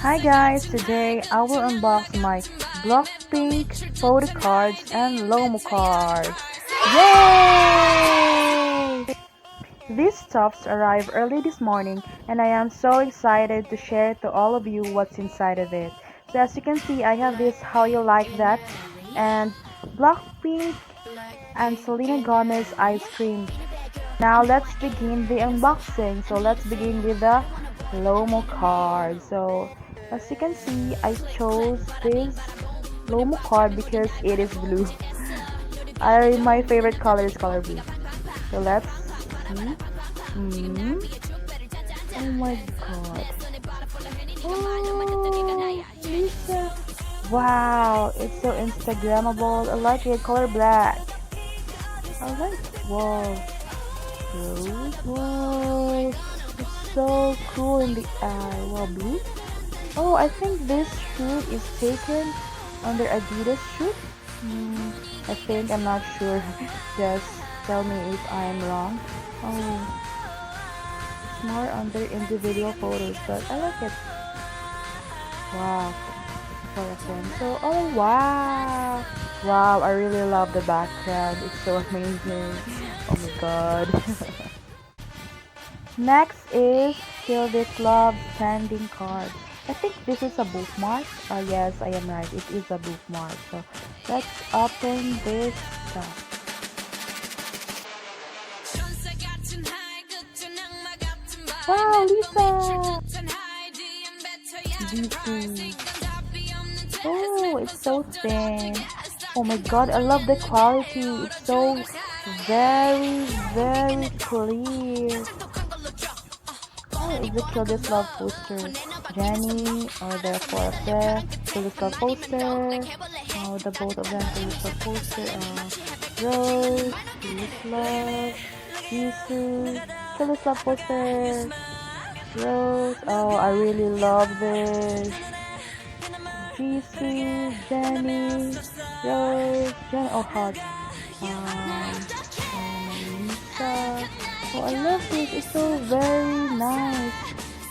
Hi guys, today I will unbox my Blackpink Postcards and Lomocards. Yay! These stuffs arrived early this morning and I am so excited to share to all of you what's inside of it. So as you can see, I have this How You Like That and Blackpink and Selena Gomez ice cream. Now let's begin the unboxing. So let's begin with the LOMO card. So as you can see, I chose this LOMO card because it is blue. My favorite color is color blue. So let's see. Oh my god. Oh, Lisa. Wow, it's so Instagrammable. I like it. Color black. I like it. Wow. Whoa, it's so cool in the eye. Wow, blue. Oh, I think this shoot is taken under Adidas shoot. I think, I'm not sure. Just tell me if I'm wrong. Oh, it's more under individual photos, but I like it. Wow, for a friend. So, oh wow, wow! I really love the background. It's so amazing. Oh my god. Next is Feel This Love standing card. I think this is a bookmark. Yes, I am right. It is a bookmark. So let's open this stuff. Wow, Lisa! DC. Oh, it's so thin. Oh my god, I love the quality. It's so very clear. Oh, it's the Kill This Love poster. Jenny, or the four of them. Kill This Love poster. Oh, the both of them. Kill This Love poster. Rose, Kill This Love, Jisoo, Kill This Love poster. Rose. Oh, I really love this. Jisoo, Jenny, Rose, Jenny. Oh, hot. Lisa. Oh, I love this. It's so very nice.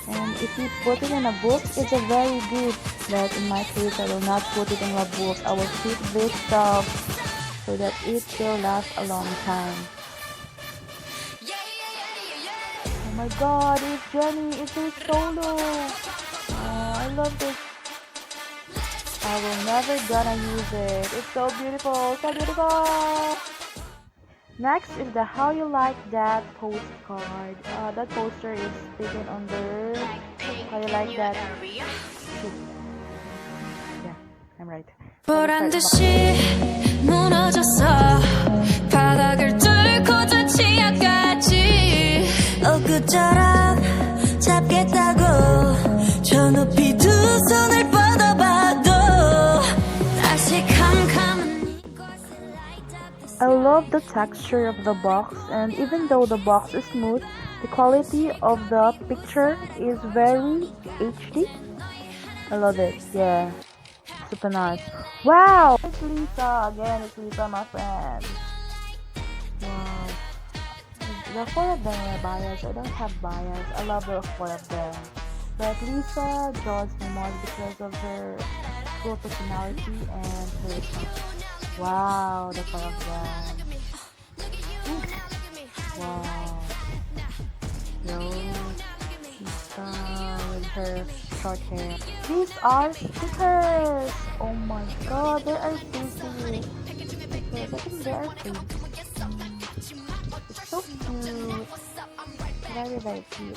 And if you put it in a book, it's a very good. But in my case, I will not put it in a book. I will keep this stuff so that it will last a long time. Oh my god, it's Jenny. It's a solo. Oh, I love this. I will never gonna use it. It's so beautiful. So beautiful. Next is the How You Like That postcard. That poster is taken under How You Like That. Yeah, I'm right. 보란듯이 무너졌어 바닥을 뚫고 저 지하까지 엊그처럼 잡겠다고 저 높이 두 손을 뻗어봐도 다시 캄캄한 I love the texture of the box, and even though the box is smooth, the quality of the picture is very HD. I love it. Yeah, super nice. Wow! It's Lisa again. It's Lisa, my friend. Wow. The four of them are bias. I don't have bias. I love the four of them, but Lisa draws me more because of her cool personality and charisma. Wow, the four of them. Wow. Rose, Lisa with her short hair. These are stickers. Oh my god, they are pretty. Yes, I think they are pretty. It's so cute. Very cute.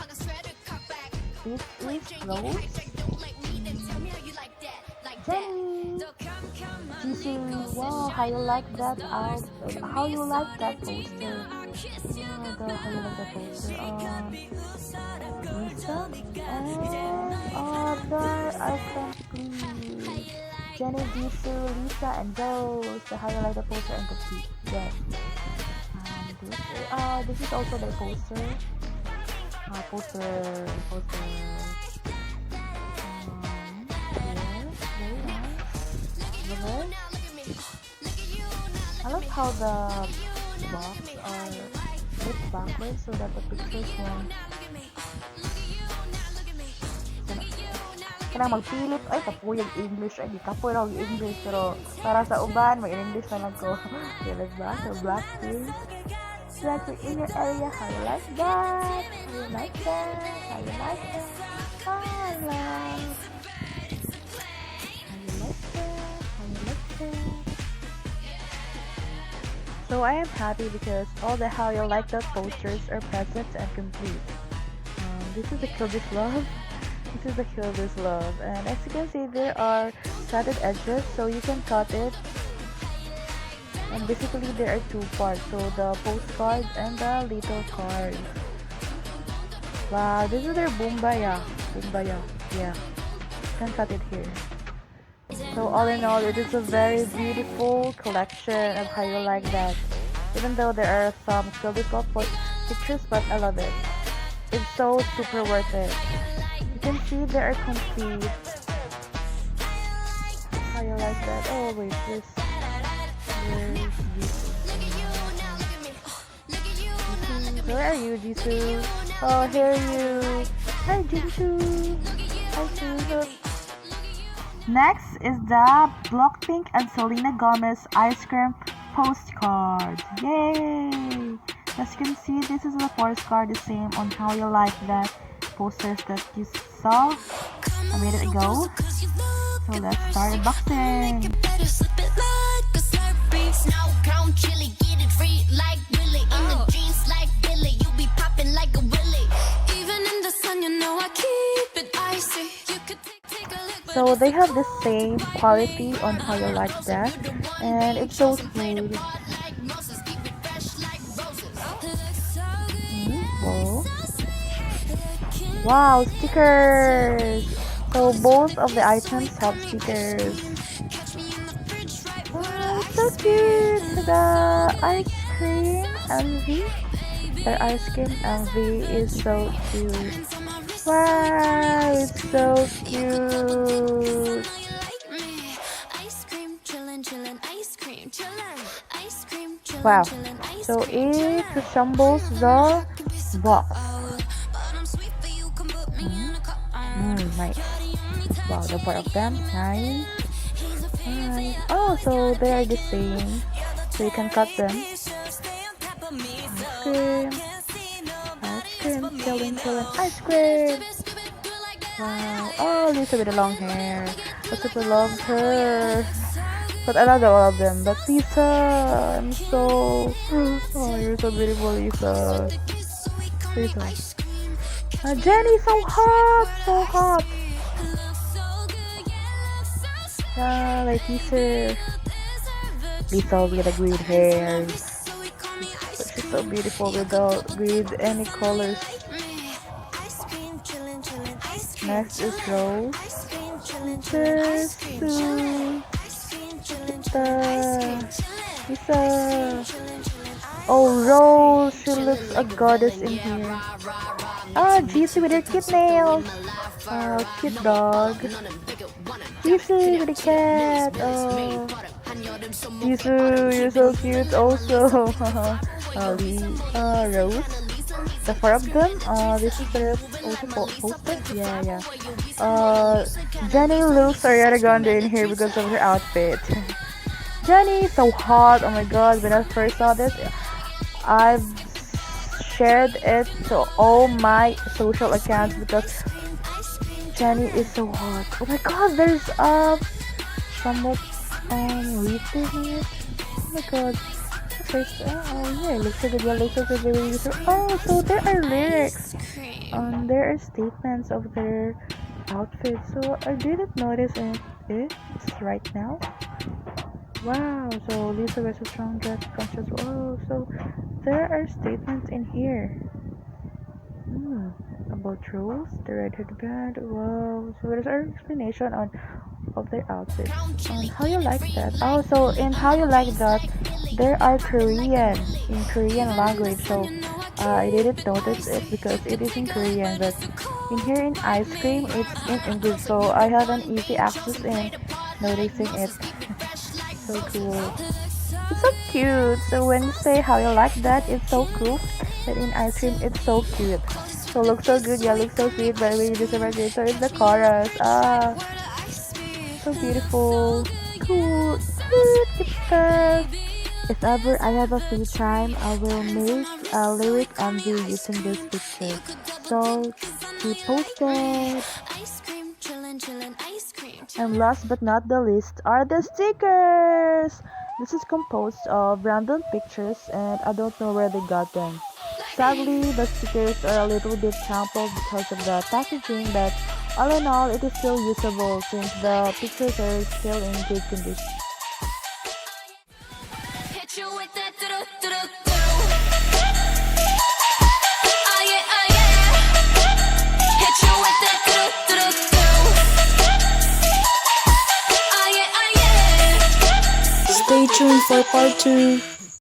This is Rose. Jenny. Jisoo, wow, how you like that how you like that poster? How you like that poster? Lisa and other I can please. Jenny, Jisoo, Lisa, and Rose. So how you like the poster and the feet? Yes. This is also the poster. Poster. I love how the box are flipped backwards so that the pictures won't kanang magpilit ay kapuyag English ay di kapoy ra og English pero para sa uban mag-English na lang ko. Diba ba? So Blackpink in your area, how you like that? How you like that? How you like that? How you like that? So I am happy because all the how you like that posters are present and complete. This is the Kill This Love. This is the Kill This Love, and as you can see, there are cutted edges, so you can cut it. And basically, there are two parts, so the postcards and the little cards. Wow, this is their Bumbaya. Yeah, you can cut it here. So all in all, it is a very beautiful collection of how you like that. Even though there are some physical pictures, but I love it. It's so super worth it. You can see there are complete. How you like that? Oh wait, this. Where are you, Jisoo? Oh, here are you. Hi, Jisoo. Hi, Jisoo. Next is the Blackpink and Selena Gomez ice cream postcards. Yay! As you can see, this is the postcard, the same on how you like that posters that you saw a minute ago. So let's start unboxing. So they have the same quality on how you like that, and it's so smooth. Wow, stickers! So both of the items have stickers. Wow, so cute! The ice cream MV. Their ice cream MV is so cute. Wow, it's so cute. Wow, so it resembles the box. Nice. Wow, the part of them, nice. Oh, so they are the same, so you can cut them. Ice cream, chilling, ice cream. Wow. Oh, Lisa with the long hair. I super love her. But I love all of them. But Lisa, I'm so. Oh, you're so beautiful, Lisa. Lisa. Jenny, so hot. Like Lisa. Lisa with the green hair. But she's so beautiful with any colors. Next is Rose. Lisa. Oh, Rose, she looks a goddess in here. Oh, Jisoo with her cute nails. Oh, cute dog. Jisoo with the cat. Oh, Jisoo, you're so cute also. Rose. The four of them. This is their poster. Yeah. Jenny looks Ariana Grande in here because of her outfit. Jenny, so hot. Oh my god, when I first saw this, I've shared it to all my social accounts because Jenny is so hot. Oh my god, there's somewhat written in it. Oh my god. First, yeah, looks so good. Oh, so there are lyrics. There are statements of their outfits. So I didn't notice it right now. Wow, so Lisa wears a strong dress conscious. Oh, so there are statements in here. About Rose, the red-haired band. Wow, so there's an explanation of their outfits. How you like that? Oh, so in how you like that, there are Korean in Korean language. So I didn't notice it because it is in Korean, but in here in ice cream, it's in English. So I have an easy access in noticing it. So cool. It's so cute. So when you say how you like that, it's so cool. But in ice cream, it's so cute. So look so good, yeah, look so sweet, but I really deserve it. So it's the chorus. So beautiful. Cool. Cute. If ever I have a free time, I will make a lyric MV using this picture. So keep posted. And last but not the least are the stickers. This is composed of random pictures and I don't know where they got them. Sadly, the stickers are a little bit crumpled because of the packaging, but all in all, it is still usable since the pictures are still in good condition. Stay tuned for part 2.